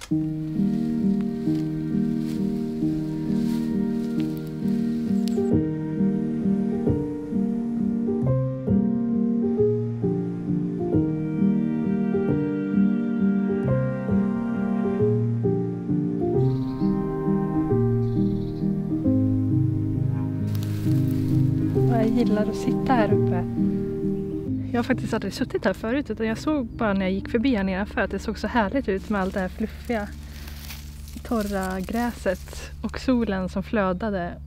Jag gillar att sitta här uppe. Jag har faktiskt aldrig suttit här förut, utan jag såg bara när jag gick förbi här nedanför att det såg så härligt ut med allt det här fluffiga, torra gräset och solen som flödade.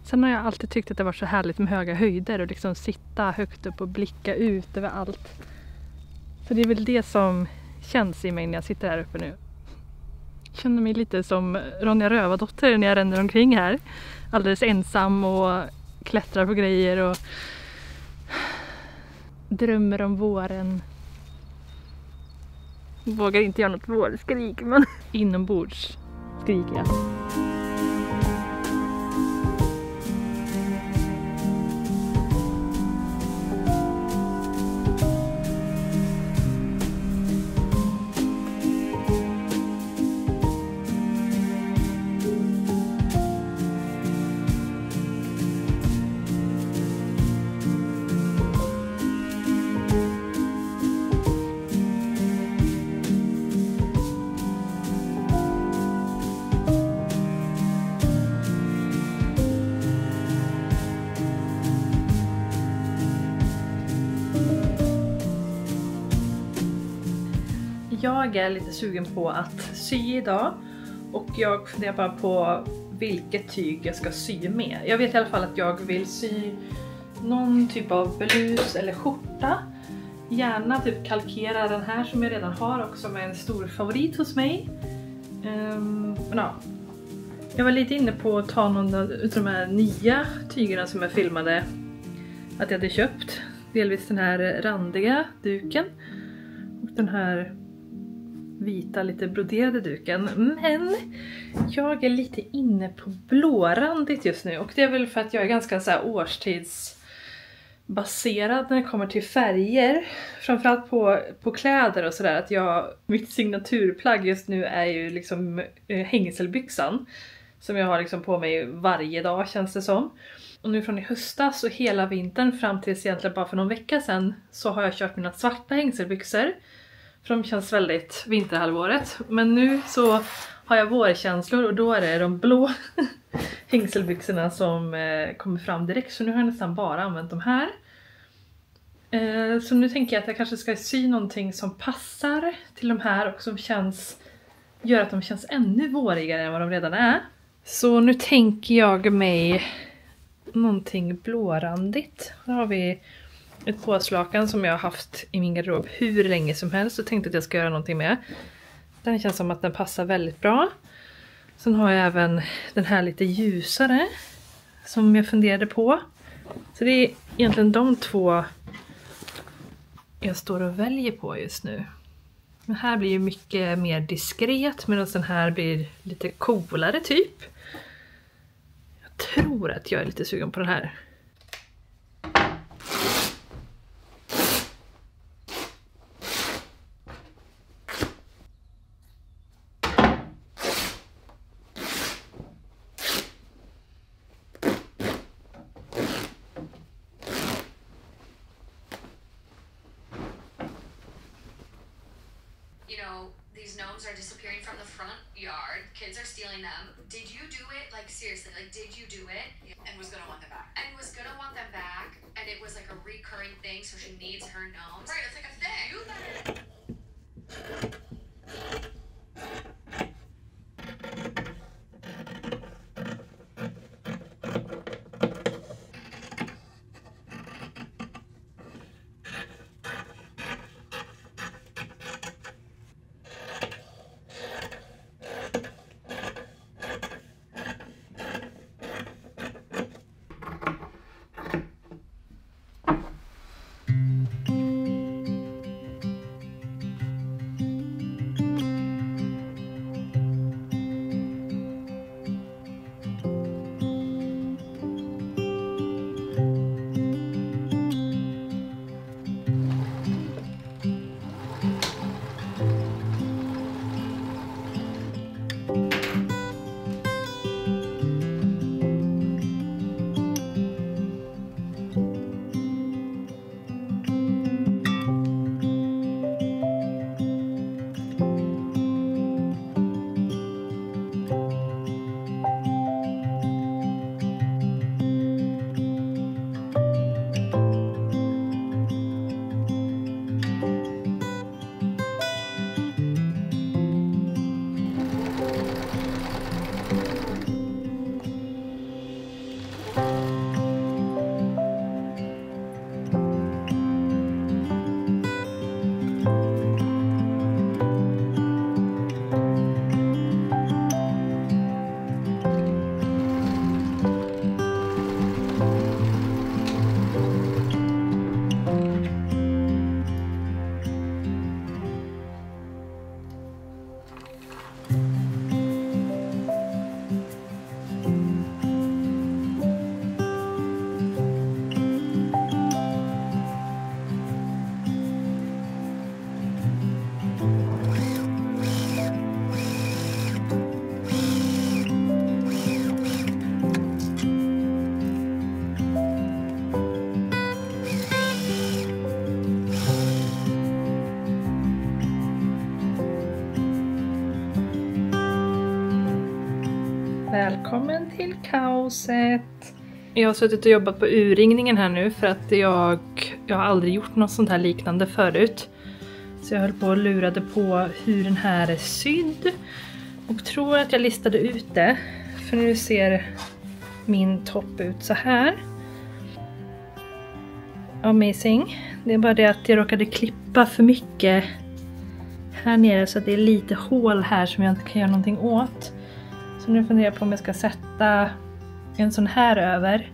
Sen har jag alltid tyckt att det var så härligt med höga höjder och liksom sitta högt upp och blicka ut över allt. Så det är väl det som känns i mig när jag sitter här uppe nu. Jag känner mig lite som Ronja Rövardotter när jag ränner omkring här. Alldeles ensam och klättrar på grejer och drömmer om våren. Vågar inte göra något vårskrik, men inombords skriker jag. Jag är lite sugen på att sy idag och jag funderar bara på vilket tyg jag ska sy med. Jag vet i alla fall att jag vill sy någon typ av blus eller skjorta. Gärna typ kalkera den här som jag redan har och som är en stor favorit hos mig. Men ja. Jag var lite inne på att ta någon av de här nya tygerna som jag filmade att jag hade köpt. Delvis den här randiga duken och den här vita lite broderade duken, men jag är lite inne på blårandigt just nu och det är väl för att jag är ganska så här årstidsbaserad när det kommer till färger, framförallt på kläder och sådär, att mitt signaturplagg just nu är ju liksom hängselbyxan som jag har liksom på mig varje dag känns det som. Och nu från i höstas och hela vintern fram tills egentligen bara för någon vecka sedan så har jag kört mina svarta hängselbyxor. För de känns väldigt vinterhalvåret. Men nu så har jag vårkänslor och då är det de blå hängselbyxorna som kommer fram direkt. Så nu har jag nästan bara använt de här. Så nu tänker jag att jag kanske ska sy någonting som passar till de här och som gör att de känns ännu vårigare än vad de redan är. Så nu tänker jag mig någonting blårandigt. Här har vi ett påslakan som jag har haft i min garderob hur länge som helst och tänkte att jag ska göra någonting med. Den känns som att den passar väldigt bra. Sen har jag även den här lite ljusare som jag funderade på. Så det är egentligen de två jag står och väljer på just nu. Den här blir ju mycket mer diskret medan den här blir lite coolare typ. Jag tror att jag är lite sugen på den här. You know, these gnomes are disappearing from the front yard. Kids are stealing them. Did you do it? Like, seriously, like, did you do it? And was gonna want them back. And was gonna want them back. And it was like a recurring thing, so she needs her gnomes. Right, it's like a thing. You let Välkommen till kaoset. Jag har suttit och jobbat på urringningen här nu för att jag har aldrig gjort något sånt här liknande förut. Så jag höll på och lurade på hur den här är sydd. Och tror att jag listade ut det. För nu ser min topp ut så här. Amazing. Det är bara det att jag råkade klippa för mycket här nere så att det är lite hål här som jag inte kan göra någonting åt. Så nu funderar jag på om jag ska sätta en sån här över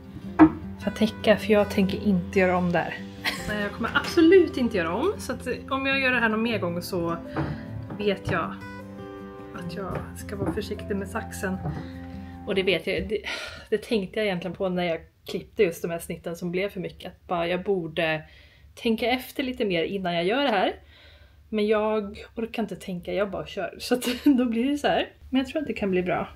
för att täcka, för jag tänker inte göra om där. Nej, jag kommer absolut inte göra om, så att om jag gör det här någon mer gång så vet jag att jag ska vara försiktig med saxen. Och det vet jag, det tänkte jag egentligen på när jag klippte just de här snitten som blev för mycket. Att bara jag borde tänka efter lite mer innan jag gör det här. Men jag orkar inte tänka, jag bara kör. Så att då blir det så här. Men jag tror att det kan bli bra.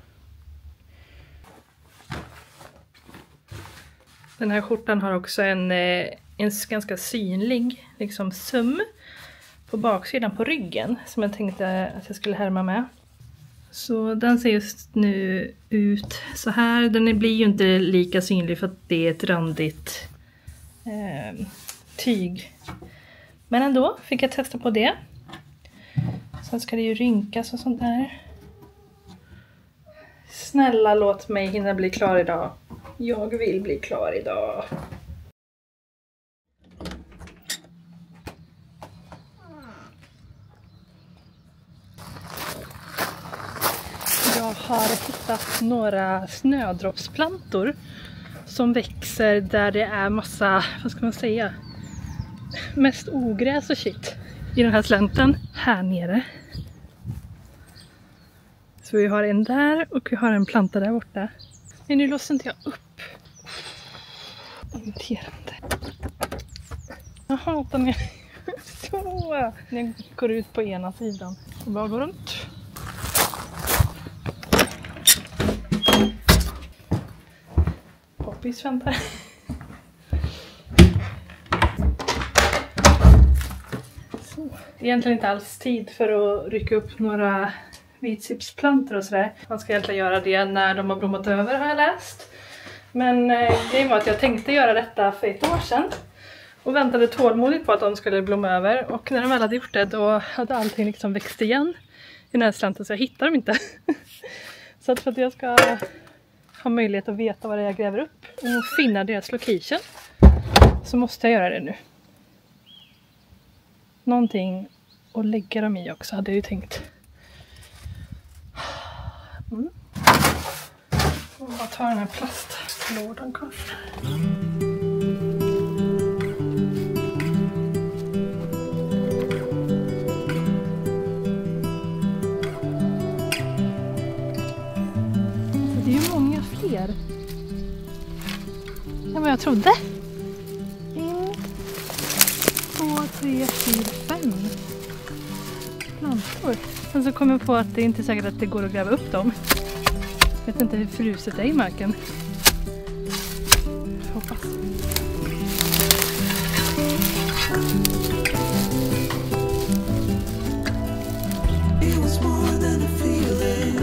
Den här skjortan har också en ganska synlig liksom söm på baksidan på ryggen. Som jag tänkte att jag skulle härma med. Så den ser just nu ut så här. Den blir ju inte lika synlig för att det är ett randigt tyg. Men ändå fick jag testa på det. Sen ska det ju rynkas och sånt där. Snälla låt mig hinna bli klar idag. Jag vill bli klar idag. Jag har hittat några snödroppsplantor som växer där det är massa, vad ska man säga, mest ogräs och shit i den här slänten här nere. Så vi har en där och vi har en planta där borta. Men nu låser inte jag upp. Irriterande. Jag hatar när jag går ut på ena sidan och bara går runt. Poppis väntar. Så. Egentligen inte alls tid för att rycka upp några vitsipsplantor och sådär. Man ska egentligen göra det när de har blommat över, har jag läst. Men det var att jag tänkte göra detta för ett år sedan. Och väntade tålmodigt på att de skulle blomma över. Och när de väl hade gjort det, då hade allting liksom växt igen i den här slänten, så jag hittar dem inte. Så att för att jag ska ha möjlighet att veta vad det är jag gräver upp och finna deras location, så måste jag göra det nu. Någonting att lägga dem i också hade jag ju tänkt. Och bara ta den här plastlådan kanske. Det är ju många fler än vad jag trodde. 1, 2, 3, 4, 5 plantor. Sen så kom jag på att det är inte säkert att det går att gräva upp dem. Jag vet inte hur fruset är i marken. Jag hoppas. It was more than a feeling,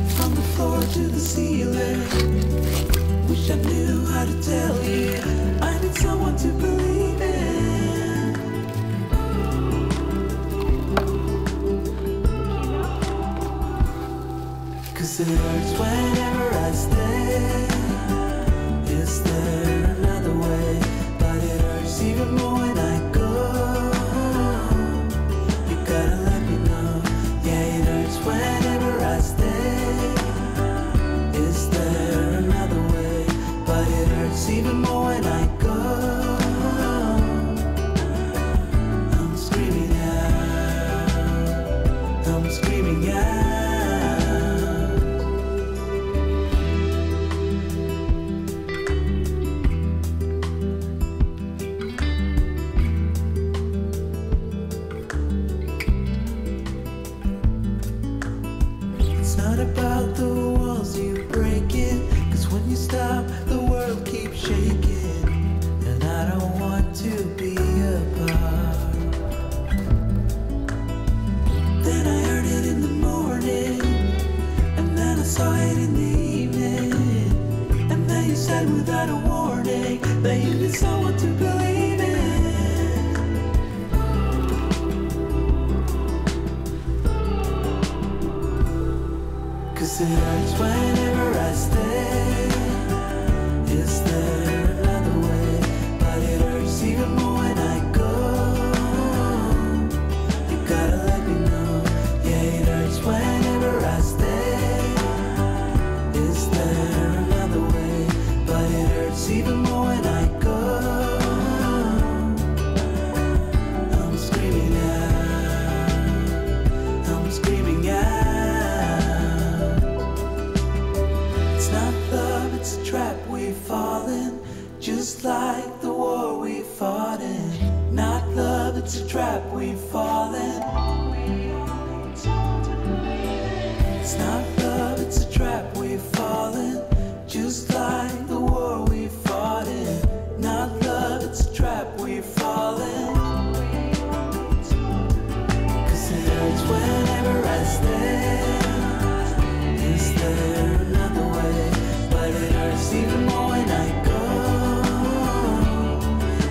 from the floor to the ceiling. Wish I knew how to tell you, I need someone to believe in. 'Cause it hurts whenever I stay. Is there another way? But it hurts even more when I go. You gotta let me know. Yeah, it hurts whenever I stay. Is there another way? But it hurts even more when I go. I'm screaming out. I'm screaming out. It's not about the walls you break it, 'cause when you stop the world keeps shaking. And I don't want to be apart. Then I heard it in the morning, and then I saw it in the 'Cause it hurts whenever I stay. Is there another way? But it hurts even more when I go. You gotta let me know. Yeah, it hurts whenever I stay. Is there another way? But it hurts even more when I go. I'm screaming out. I'm screaming out. It's not love, it's a trap we fall in. Just like the war we fought in. Not love, it's a trap we fall in. It's not love, it's a trap we fall in. Just like the war we fought in. Not love, it's a trap we fall in. 'Cause it hurts whenever I stay. Is there another way? But it hurts even more when I go.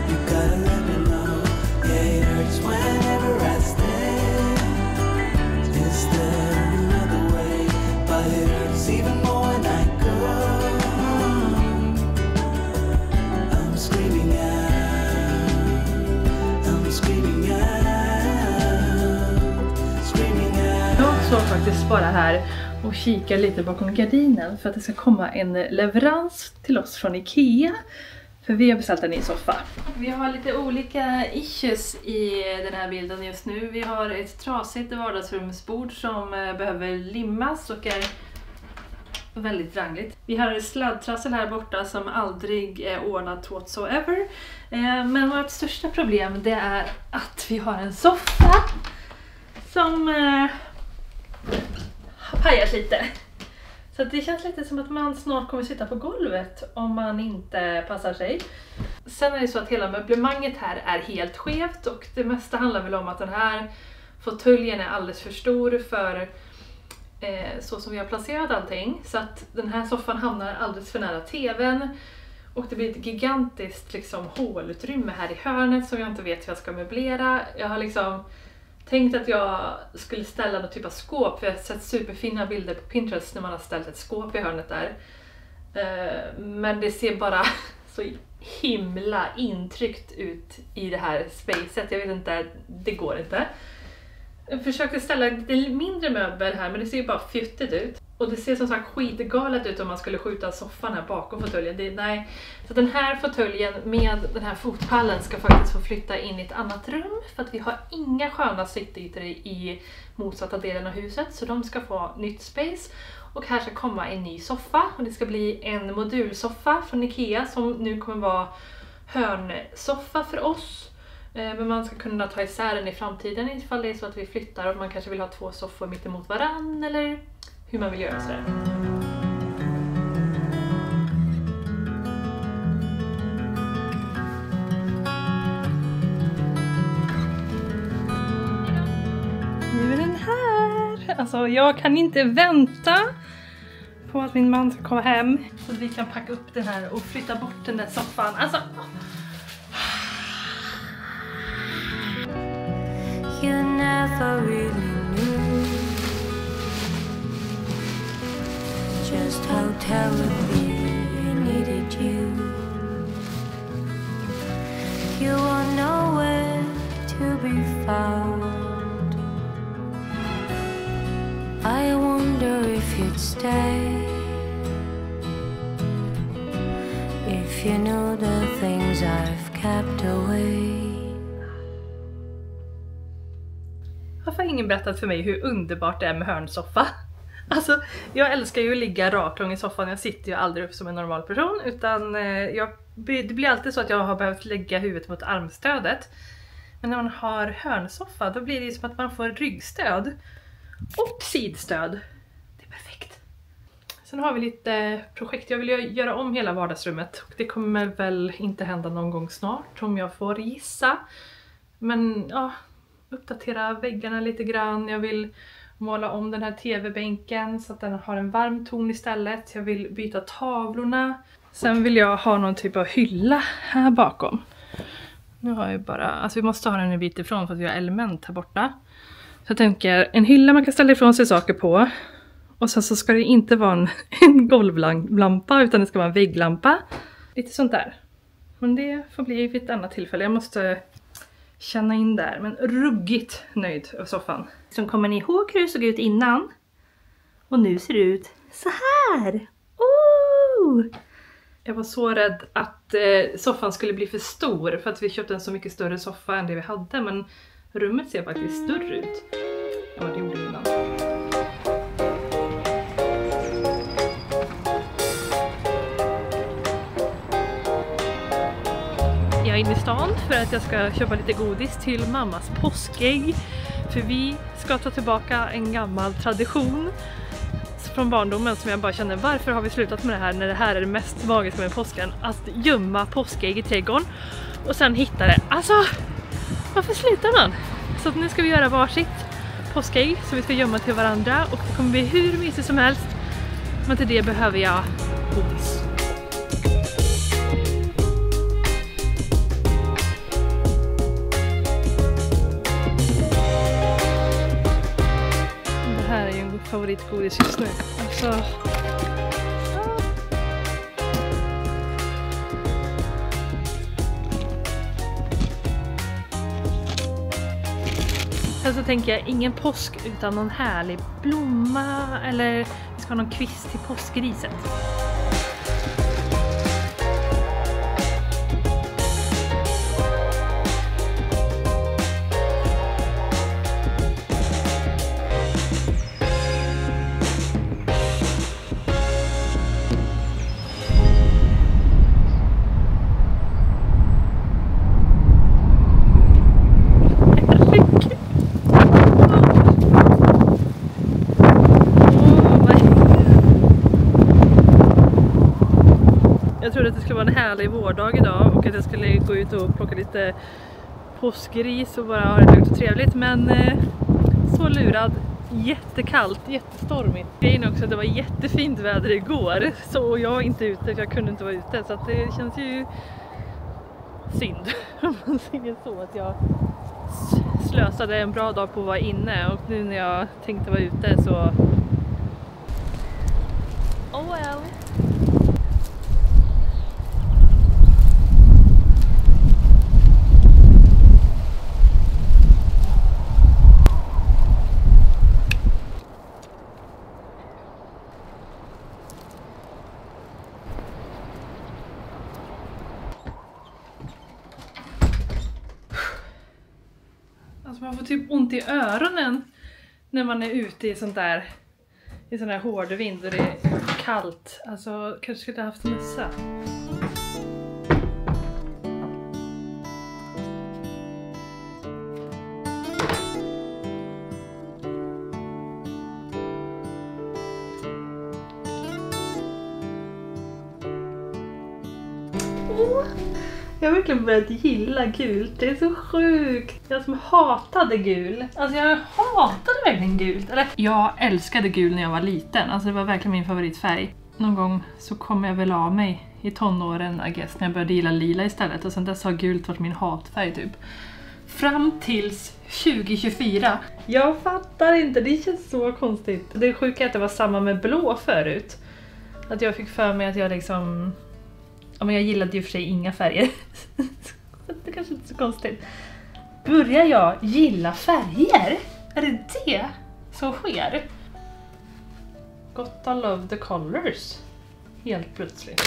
You gotta let me know. Yeah, it hurts whenever I stay. Is there another way? But it hurts even more when I go. I'm screaming out. I'm screaming out. Screaming out. Jag såg faktiskt bara här och kikar lite bakom gardinen för att det ska komma en leverans till oss från Ikea. För vi har beställt en ny soffa. Vi har lite olika issues i den här bilden just nu. Vi har ett trasigt vardagsrumsbord som behöver limmas och är väldigt rangligt. Vi har ett sladdtrassel här borta som aldrig är ordnat whatsoever. Men vårt största problem det är att vi har en soffa som har pajat lite. Så det känns lite som att man snart kommer sitta på golvet om man inte passar sig. Sen är det så att hela möblemanget här är helt skevt och det mesta handlar väl om att den här fåtöljen är alldeles för stor för så som vi har placerat allting. Så att den här soffan hamnar alldeles för nära tvn och det blir ett gigantiskt liksom hålutrymme här i hörnet som jag inte vet hur jag ska möblera. Jag har liksom tänkt att jag skulle ställa någon typ av skåp, för jag har sett superfina bilder på Pinterest när man har ställt ett skåp i hörnet där. Men det ser bara så himla intryckt ut i det här spacet. Jag vet inte, det går inte. Jag försökte ställa lite mindre möbel här men det ser ju bara fjuttigt ut. Och det ser som sagt skitgalet ut om man skulle skjuta soffan här bakom fåtöljen. Nej. Så den här fåtöljen med den här fotpallen ska faktiskt få flytta in i ett annat rum. För att vi har inga sköna sittytor i motsatta delen av huset. Så de ska få nytt space. Och här ska komma en ny soffa. Och det ska bli en modulsoffa från Ikea som nu kommer vara hörnsoffa för oss. Men man ska kunna ta isär den i framtiden ifall det är så att vi flyttar och man kanske vill ha 2 soffor mitt emot varann eller hur man vill göra sådär. Nu är den här! Alltså jag kan inte vänta på att min man ska komma hem så att vi kan packa upp den här och flytta bort den där soffan. Alltså... You never really knew just how terribly I needed you. You were nowhere to be found. I wonder if you'd stay if you knew the things I've kept away. Varför har ingen berättat för mig hur underbart det är med hörnsoffa? Alltså, jag älskar ju att ligga raklång i soffan. Jag sitter ju aldrig upp som en normal person. Utan det blir alltid så att jag har behövt lägga huvudet mot armstödet. Men när man har hörnsoffa då blir det som att man får ryggstöd. Och sidstöd. Det är perfekt. Sen har vi lite projekt. Jag vill göra om hela vardagsrummet. Och det kommer väl inte hända någon gång snart om jag får gissa. Men ja... uppdatera väggarna lite grann. Jag vill måla om den här tv-bänken så att den har en varm ton istället. Jag vill byta tavlorna. Sen vill jag ha någon typ av hylla här bakom. Nu har jag bara... alltså vi måste ha den en bit ifrån för att vi har element här borta. Så jag tänker en hylla man kan ställa ifrån sig saker på. Och sen så ska det inte vara en golvlampa utan det ska vara en vägglampa. Lite sånt där. Men det får bli vid ett annat tillfälle. Jag måste känna in där. Men ruggigt nöjd av soffan. Som kommer ni ihåg hur det såg ut innan? Och nu ser det ut så här. Oh! Jag var så rädd att soffan skulle bli för stor. För att vi köpte en så mycket större soffa än det vi hade. Men rummet ser faktiskt större ut än vad det gjorde innan. Jag är inne i stan för att jag ska köpa lite godis till mammas påskägg. För vi ska ta tillbaka en gammal tradition från barndomen som jag bara känner, varför har vi slutat med det här när det här är det mest magiska med påsken? Att gömma påskägg i trädgården och sen hitta det. Alltså, varför slutar man? Så att nu ska vi göra varsitt påskägg som vi ska gömma till varandra och det kommer bli hur mysigt som helst. Men till det behöver jag godis. Det här är ju en favoritgodis just nu. Alltså... Sen så tänker jag ingen påsk utan någon härlig blomma eller vi ska ha någon kvist till påskriset. Jag trodde att det skulle vara en härlig vårdag idag och att jag skulle gå ut och plocka lite påskris och bara ha det lugnt och trevligt. Men så lurad, jättekallt, jättestormigt. Grejen också att det var jättefint väder igår så jag var inte ute för jag kunde inte vara ute. Så att det känns ju synd om man säger så att jag slösade en bra dag på att vara inne. Och nu när jag tänkte vara ute så... Oh well. Alltså man får typ ont i öronen när man är ute i sånt där, i sån här hård vind och det är kallt. Alltså kanske skulle ha haft mössa. Jag har verkligen börjat gilla gult. Det är så sjukt. Jag som hatade gul. Alltså jag hatade verkligen gult. Eller jag älskade gul när jag var liten. Alltså det var verkligen min favoritfärg. Någon gång så kom jag väl av mig i tonåren, I guess, när jag började gilla lila istället. Och sen dess har gult varit min hatfärg typ. Fram tills 2024. Jag fattar inte, det känns så konstigt. Det sjuka är att det var samma med blå förut. Att jag fick för mig att jag liksom... Ja, men jag gillade ju för sig inga färger. Det kanske inte är så konstigt. Börjar jag gilla färger? Är det det som sker? Gotta love the colors. Helt plötsligt.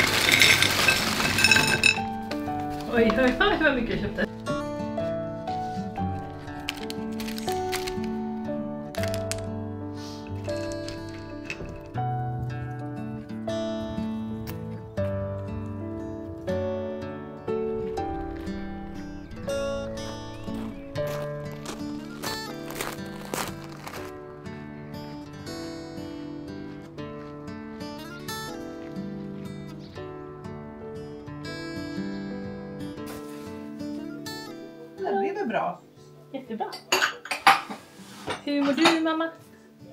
Oj, oj, oj, vad mycket jag köpte. Det blir väl bra. Jättebra. Hur mår du, mamma?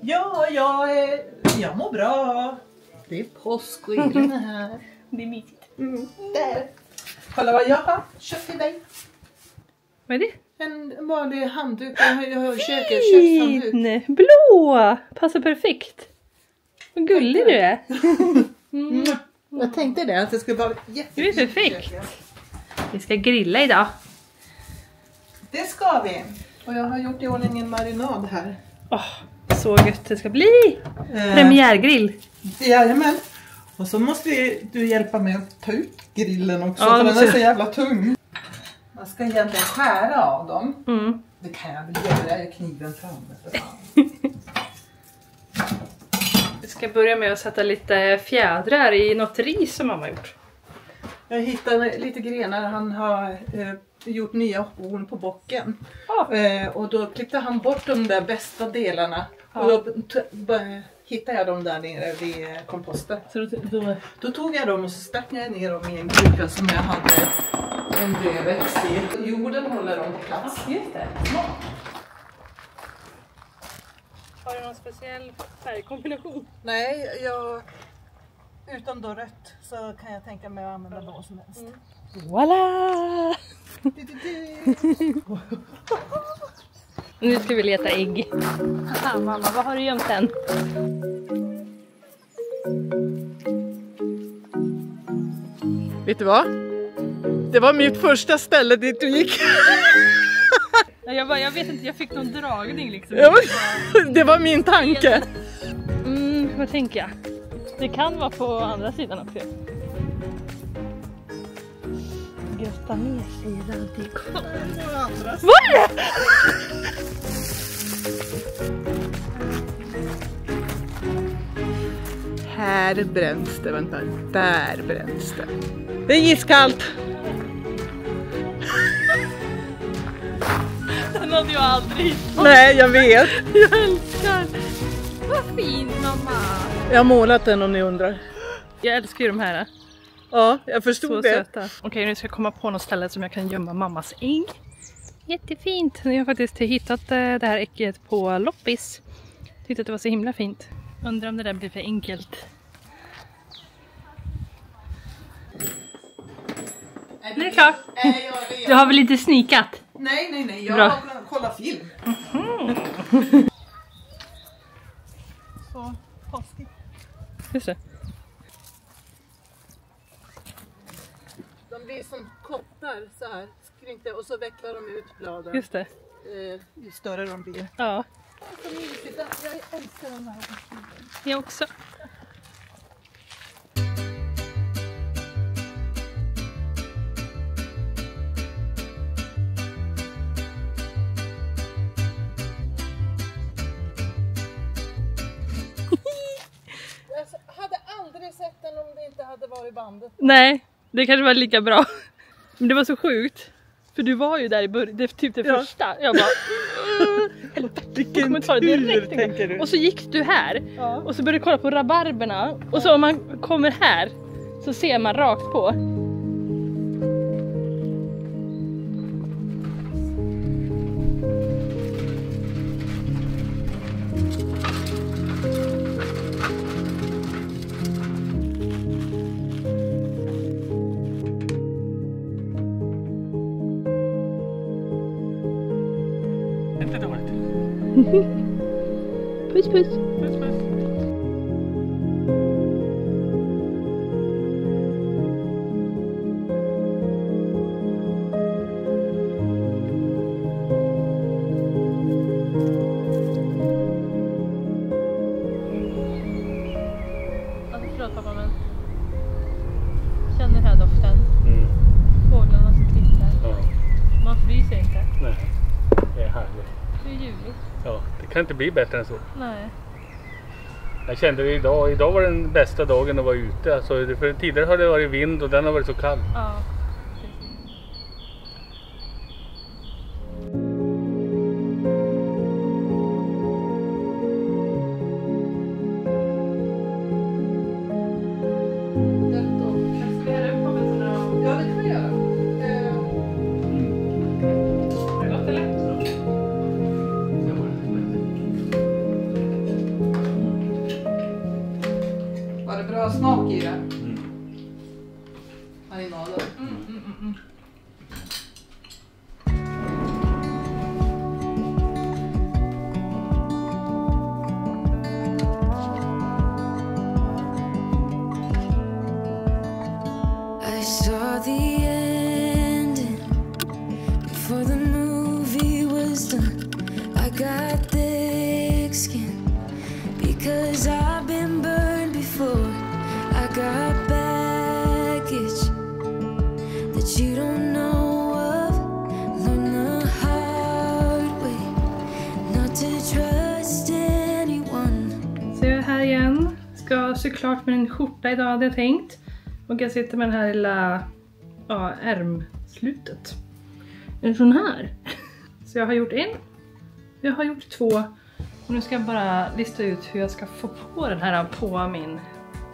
Ja, jag mår bra. Det är påsk och Elin är här. Det är mysigt. Där. Kolla vad jag har köpt till dig. Vad är det? En vanlig handduk. Jag har kökshandduk. Fin! Blå! Passar perfekt. Vad gullig du är. Jag tänkte det, att det skulle vara Det är perfekt. Vi ska grilla idag. Det ska vi. Och jag har gjort i ordning en marinad här. Så gött det ska bli. Premiärgrill. Jajamän. Och så måste du hjälpa mig att ta ut grillen också. Ja, för den är så jävla tung. Man ska egentligen skära av dem. Mm. Det kan jag väl göra. Jag kniven framme. Vi ska börja med att sätta lite fjädrar i något ris som mamma gjort. Jag hittade lite grenar. Han har gjort nya horn på bocken. Och då klippte han bort de där bästa delarna. Och då hittade jag dem där nere vid komposten. Så Då tog jag dem och så stack jag ner dem i en kruka som jag hade en dödväxt i. Jorden håller dem på plats. Just det. Har du någon speciell färgkombination? Nej, utan då rött så kan jag tänka mig att använda vad som helst. Voila! Nu ska vi leta ägg. Haha, mamma, vad har du gömt än? Vet du vad? Det var mitt första ställe dit du gick. Jag vet inte, jag fick någon dragning liksom. Det var min tanke. Vad tänker jag? Det kan vara på andra sidan också. Grotta ner sig i radikal. Vad är det? Här bränns det, vänta. Där bränns det. Det är iskallt. Den hade jag aldrig hittat. Nej, jag vet. Jag älskar. Vad fint, mamma. Jag har målat den om ni undrar. Jag älskar ju de här. Ja, jag förstod Så det. söta. Okej, nu ska jag komma på något ställe som jag kan gömma mammas ägg. Jättefint. Jag har faktiskt hittat det här ägget på loppis. Tyckte att det var så himla fint. Undrar om det där blir för enkelt. Nu är det klart. Du har väl inte snikat? Nej. Jag Bra. har kollat film. Så påskigt. Just det. De blir som kottar så här. Skrynkte, och så vecklar de ut bladen. Just det. Ju större de blir. Ja. Jag älskar de här. Jag också. Jag hade aldrig sett den om det inte hade varit bandet. Nej, det kanske var lika bra. Men det var så sjukt. För du var ju där i början, det typ det första. Jag bara... Vilken tur, tänker du. Och så gick du här. Ja. Och så började du kolla på rabarberna. Och så om man kommer här så ser man rakt på. Inte dåligt. Puss puss. Puss, puss. Alltså förlåt pappa, men känner den här doften. Fåglarna som tittar. Ja, Man fryser inte. nej. Det är härligt. Det är ljuvligt. Ja, det kan inte bli bättre än så. Nej. Jag kände det idag. Idag var den bästa dagen att vara ute. Alltså, för tidigare har det varit vind och den har varit så kall. Ja. Ja, det kan vi göra. Var det bra smak i det? Marinaden. här igen. Ska sy klart med en skjorta idag hade jag tänkt. Och jag sitter med den här lilla ärmslutet. En sån här. Så jag har gjort en. Jag har gjort 2. Och nu ska jag bara lista ut hur jag ska få på den här på min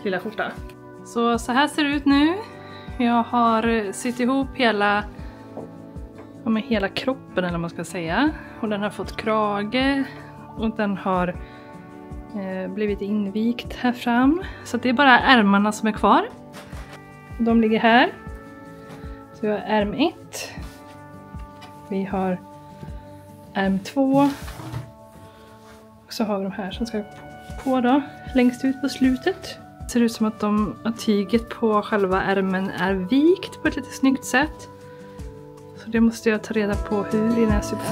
lilla skjorta. Så här ser det ut nu. Jag har sytt ihop hela kroppen eller vad man ska säga. Och den har fått krage. Och den har blivit invikt här fram. Så det är bara ärmarna som är kvar. De ligger här. Så vi har ärm 1. Vi har ärm 2. Och så har vi de här som ska på då. Längst ut på slutet. Det ser ut som att tyget på själva ärmen är vikt på ett lite snyggt sätt. Så det måste jag ta reda på hur innan jag syr på.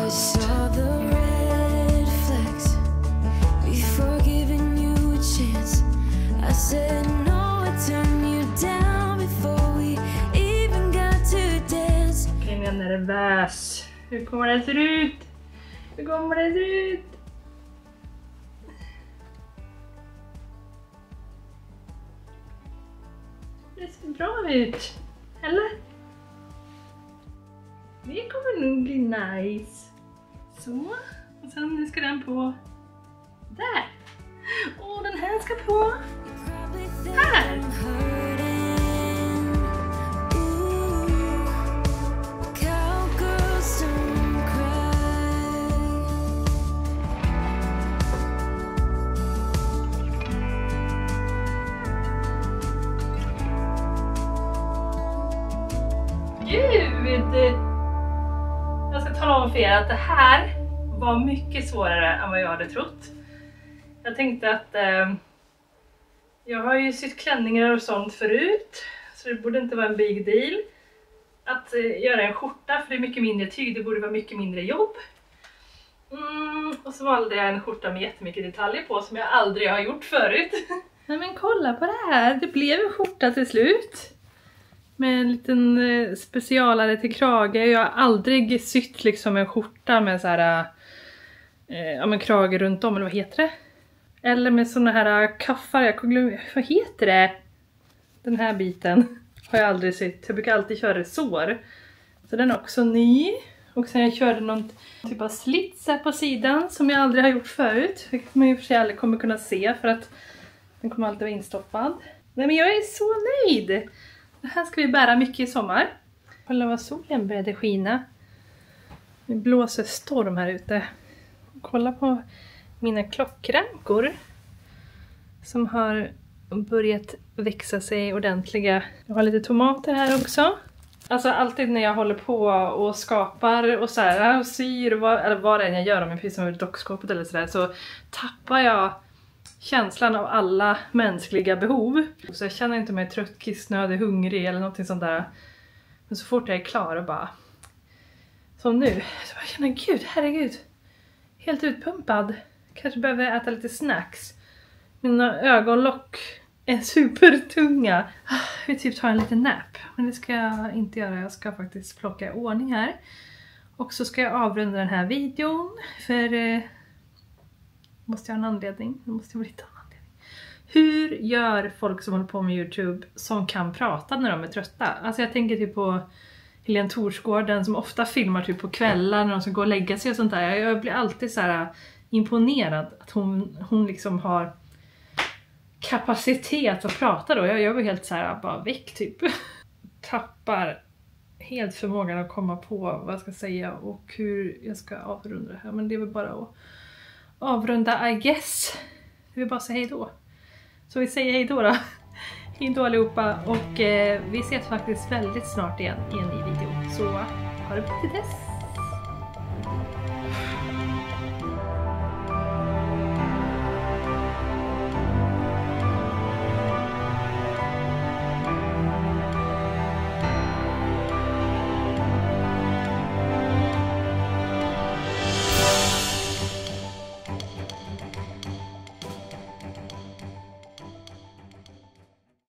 Jag är nervös. Hur kommer det se ut? Hur kommer det se ut? Det ser bra ut. Eller? Det kommer nog bli nice. Så. Och sen nu ska den på. Där. Och den här ska på. Här. Gud! Jag ska tala om för er att det här var mycket svårare än vad jag hade trott. Jag tänkte att jag har ju sytt klänningar och sånt förut, så det borde inte vara en big deal att göra en skjorta, för det är mycket mindre tyg, det borde vara mycket mindre jobb. Och så valde jag en skjorta med jättemycket detaljer på som jag aldrig har gjort förut. Nej men kolla på det här, det blev en skjorta till slut. Med en liten specialare till krage. Jag har aldrig sytt liksom en skjorta med så här en krage runt om, eller vad heter det? Eller med såna här kaffar, jag glömmer, vad heter det? Den här biten har jag aldrig sytt. Jag brukar alltid köra resår. Så den är också ny. Och sen jag körde någon typ av slits här på sidan som jag aldrig har gjort förut. Vilket man ju för sig aldrig kommer kunna se för att den kommer alltid vara instoppad. Nej men jag är så nöjd! Det här ska vi bära mycket i sommar. Kolla vad solen började skina. Det blåser storm här ute. Kolla på mina klockrankor. Som har börjat växa sig ordentliga. Jag har lite tomater här också. Alltså alltid när jag håller på och skapar och så här, och syr eller vad det än jag gör, om jag precis som dockskåpet eller sådär, så tappar jag känslan av alla mänskliga behov. Så jag känner inte mig trött, kissnödig, hungrig eller någonting sånt där. Men så fort jag är klar och bara, som nu, så jag känner, gud, herregud, helt utpumpad. Kanske behöver äta lite snacks. Mina ögonlock är supertunga. Vi typ tar en liten nap. Men det ska jag inte göra. Jag ska faktiskt plocka i ordning här. Och så ska jag avrunda den här videon. För måste jag ha en anledning. Det måste jag hitta en anledning. Hur gör folk som håller på med YouTube som kan prata när de är trötta? Alltså jag tänker typ på Helene Torsgård, den som ofta filmar typ på kvällar när de ska gå och lägga sig och sånt där. Jag blir alltid så här imponerad att hon liksom har kapacitet att prata då. Jag var helt så här bara väck typ. Tappar helt förmågan att komma på vad jag ska säga och hur jag ska avrunda det här. Men det är väl bara att avrunda, I guess. Jag vill bara säga hej då. Så vi säger hej då. Hej då allihopa, och vi ses faktiskt väldigt snart igen i en ny video. Så ha det bra till dess.